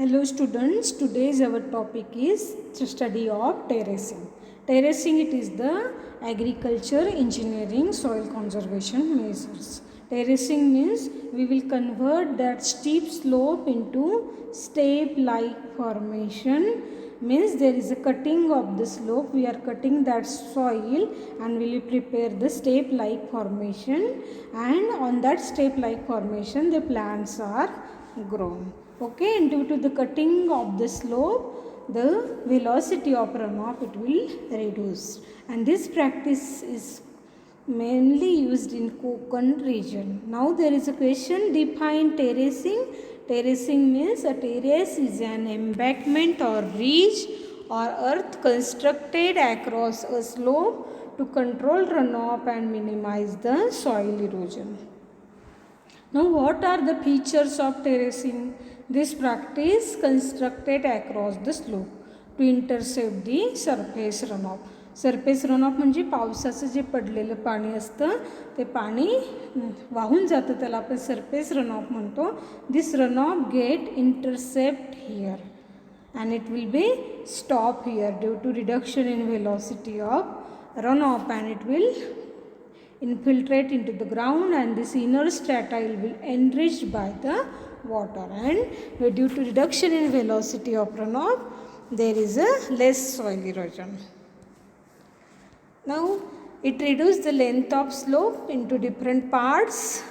Hello students, today's our topic is the study of terracing. Terracing, it is the agriculture, engineering, soil conservation measures. Terracing means we will convert that steep slope into step-like formation. Means there is a cutting of the slope, we are cutting that soil and we will prepare the step-like formation, and on that step-like formation the plants are grown. Okay, and due to the cutting of the slope, the velocity of runoff it will reduce, and this practice is mainly used in Konkan region. Now there is a question, define terracing. Terracing means a terrace is an embankment or ridge or earth constructed across a slope to control runoff and minimize the soil erosion. Now what are the features of terracing? This practice constructed across the slope to intercept the surface runoff. Surface runoff म्हणजे पावसाचं जे पडलेलं पाणी असतं ते पाणी वाहून जातं, त्याला आपण सरफेस रनऑफ म्हणतो. This runoff get intercept here and it will be stop here due to reduction in velocity of runoff, and it will infiltrate into the ground, and this inner strata will be enriched by the water, and due to reduction in velocity of runoff there is a less soil erosion. Now it reduces the length of slope into different parts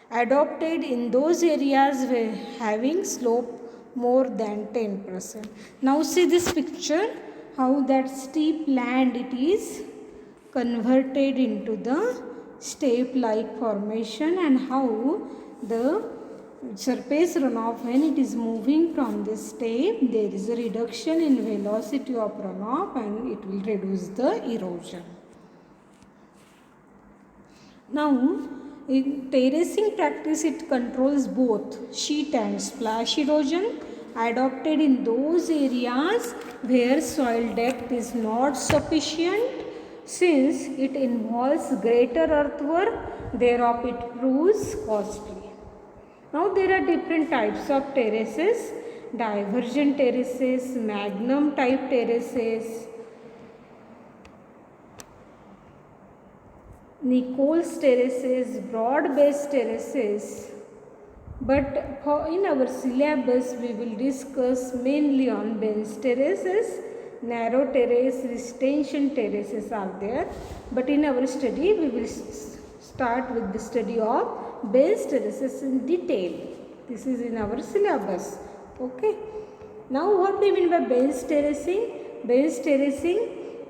adopted in those areas where having slope more than 10%. Now see this picture, how that steep land it is converted into the step-like formation, and how the surface runoff, when it is moving from this step, there is a reduction in velocity of runoff and it will reduce the erosion. Now in terracing practice, it controls both sheet and splash erosion adopted in those areas where soil depth is not sufficient. Since it involves greater earthwork, thereof it proves costly. Now there are different types of terraces: divergent terraces, magnum type terraces, Nichols terraces, broad base terraces. But in our syllabus we will discuss mainly on bench terraces. Narrow terrace, extension terraces are there, but in our study we will start with the study of bench terraces in detail. This is in our syllabus. Okay. Now what do we mean by bench terracing? Bench terracing,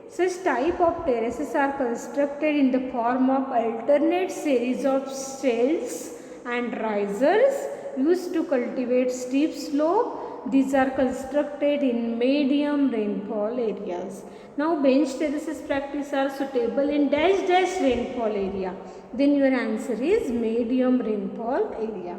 such type of terraces are constructed in the form of alternate series of shells and risers used to cultivate steep slope. These are constructed in medium rainfall areas. Now bench terraces practice are suitable in dash rainfall area. Then your answer is medium rainfall area.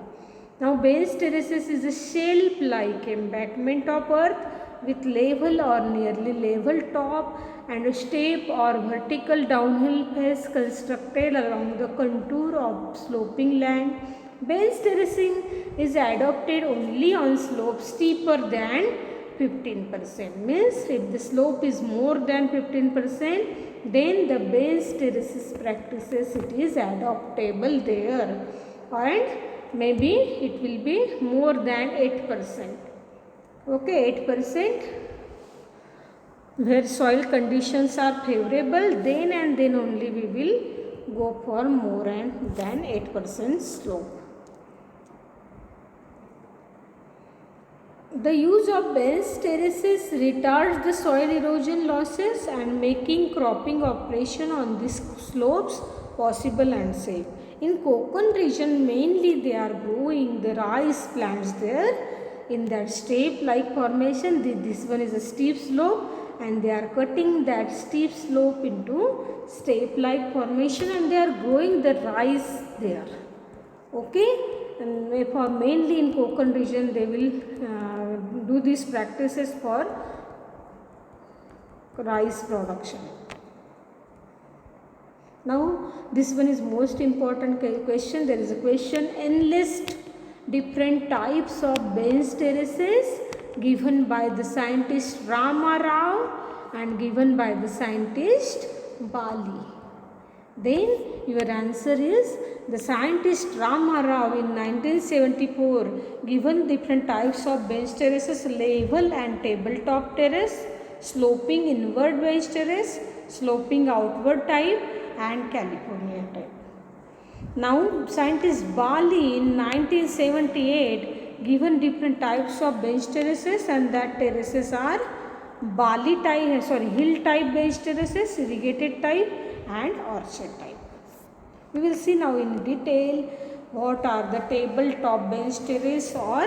Now bench terraces is a shelf-like embankment of earth with level or nearly level top and a steep or vertical downhill face constructed along the contour of sloping land. Bench terracing is adopted only on slopes steeper than 15%. Means if the slope is more than 15%, then the bench terraces practices it is adoptable there, and maybe it will be more than 8%. Okay, 8%, where soil conditions are favorable, then and then only we will go for more than 8% slope. The use of bench terraces retards the soil erosion losses and making cropping operation on these slopes possible and safe. In Konkan region mainly they are growing the rice plants there in that step-like formation. This one is a steep slope and they are cutting that steep slope into step-like formation and they are growing the rice there. Okay. And for mainly in Konkan region they will do these practices for rice production. Now this one is most important question. There is a question, enlist different types of bench terraces given by the scientist Rama Rao and given by the scientist Bali. Then your answer is the scientist Rama Rao in 1974 given different types of bench terraces, level and tabletop terrace, sloping inward bench terrace, sloping outward type and California type. Now scientist Bali in 1978 given different types of bench terraces, and that terraces are hill type bench terraces, irrigated type and orchard type. We will see now in detail what are the tabletop bench terrace. Or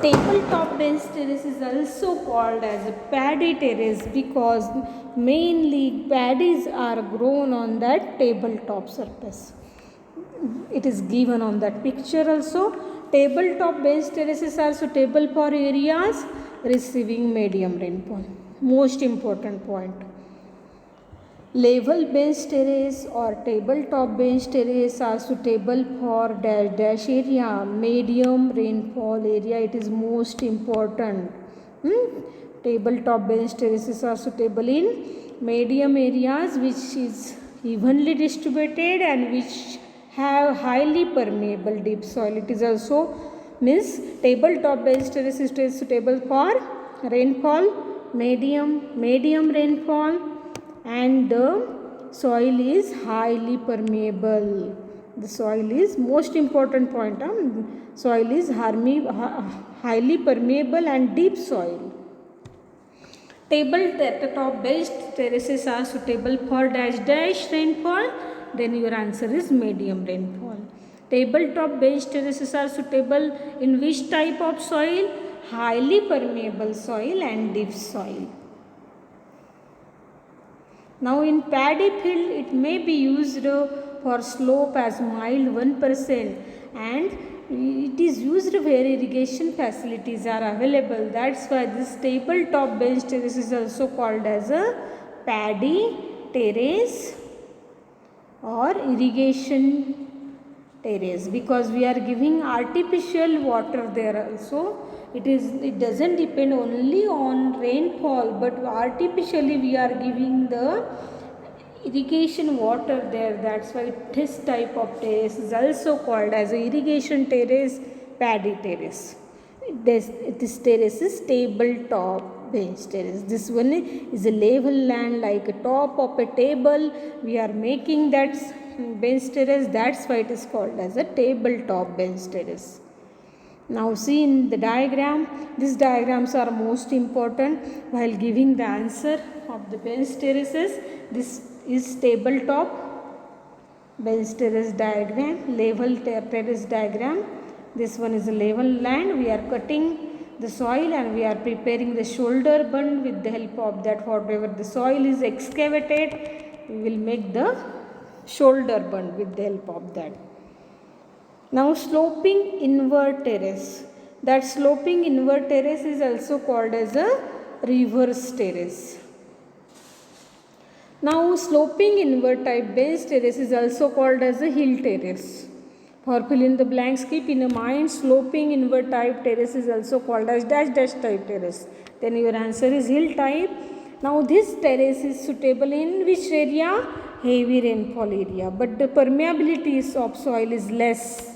tabletop bench terrace is also called as a paddy terrace because mainly paddies are grown on that tabletop surface. It is given on that picture also. Tabletop bench terraces are suitable for areas receiving medium rainfall. Most important point. Level bench terrace or tabletop bench terrace are suitable for dash area, medium rainfall area. It is most important. Tabletop bench terraces are suitable in medium areas which is evenly distributed and which have highly permeable deep soil. It is also means tabletop bench terrace is suitable for rainfall, medium rainfall, and the soil is highly permeable. The soil is most important point. Soil is highly permeable and deep soil. Tabletop bench terraces are suitable for dash rainfall. Then your answer is medium rainfall. Tabletop bench terraces are suitable in which type of soil? Highly permeable soil and deep soil. Now in paddy field it may be used for slope as mild 1%, and it is used where irrigation facilities are available. That's why this tabletop bench terrace is also called as a paddy terrace or irrigation terrace, because we are giving artificial water there also. It doesn't depend only on rainfall, but artificially we are giving the irrigation water there. That's why this type of terrace is also called as a irrigation terrace, paddy terrace. This terrace is tabletop bench terrace. This one is a level land like a top of a table. We are making that bench terrace. That's why it is called as a tabletop bench terrace. Now see in the diagram, these diagrams are most important while giving the answer of the bench terraces. This is tabletop bench terrace diagram, level terrace diagram. This one is a level land. We are cutting the soil and we are preparing the shoulder bund. With the help of that, whatever the soil is excavated, we will make the shoulder bund with the help of that. Now sloping inward terrace. That sloping inward terrace is also called as a reverse terrace. Now sloping inward type bench terrace is also called as a hill terrace. For fill in the blanks, keep in mind sloping inward type terrace is also called as dash type terrace. Then your answer is hill type. Now this terrace is suitable in which area? Heavy rainfall area. But the permeability of soil is less.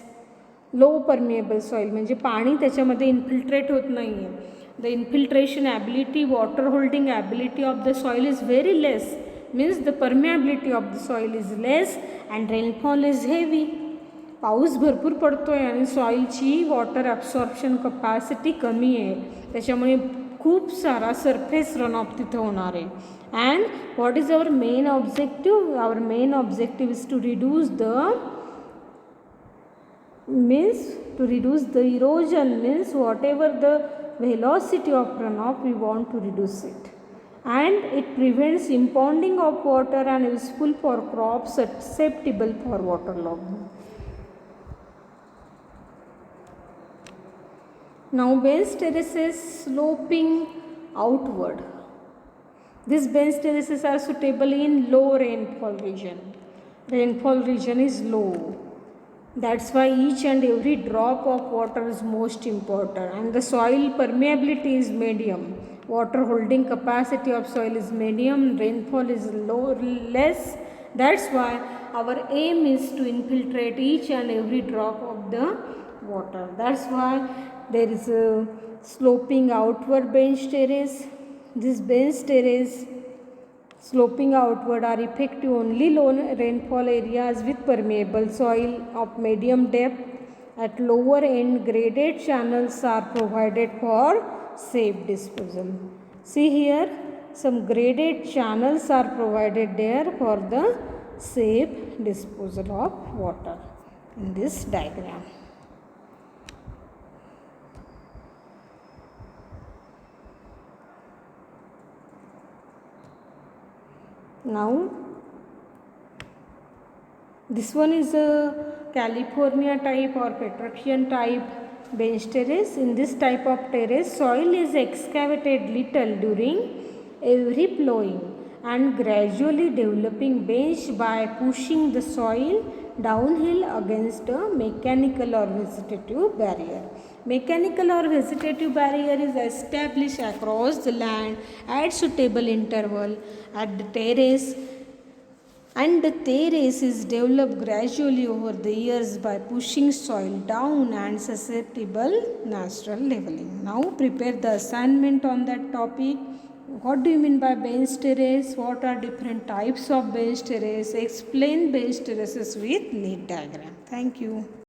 Low permeable soil म्हणजे पाणी त्याच्यामध्ये infiltrate होत नाही आहे. The infiltration ability, water holding ability of the soil is very less. Means the permeability of the soil is less and rainfall is heavy. पाऊस भरपूर पडतो आहे आणि सॉइलची वॉटर ॲब्सॉर्प्शन कपॅसिटी कमी आहे, त्याच्यामुळे खूप सारा सरफेस रन ऑफ तिथं होणार आहे. And what is our main objective? Our main objective is to reduce the erosion, means whatever the velocity of runoff we want to reduce it, and it prevents impounding of water and useful for crops susceptible for waterlogging. Now bench terraces sloping outward. These bench terraces are suitable in low rainfall region. Rainfall region is low. That's why each and every drop of water is most important, and the soil permeability is medium. Water holding capacity of soil is medium, rainfall is low, less. That's why our aim is to infiltrate each and every drop of the water. That's why there is a sloping outward bench terrace. This bench terrace sloping outward are effective only low rainfall areas with permeable soil of medium depth. At lower end, graded channels are provided for safe disposal. See here, some graded channels are provided there for the safe disposal of water in this diagram. Now, this one is a California type or Petrarchian type bench terrace. In this type of terrace, soil is excavated little during every plowing and gradually developing bench by pushing the soil downhill against a mechanical or vegetative barrier. Mechanical or vegetative barrier is established across the land at suitable interval at the terrace, and the terrace is developed gradually over the years by pushing soil down and susceptible natural leveling. Now prepare the assignment on that topic. What do you mean by bench terrace? What are different types of bench terrace? Explain bench terraces with lead diagram. Thank you.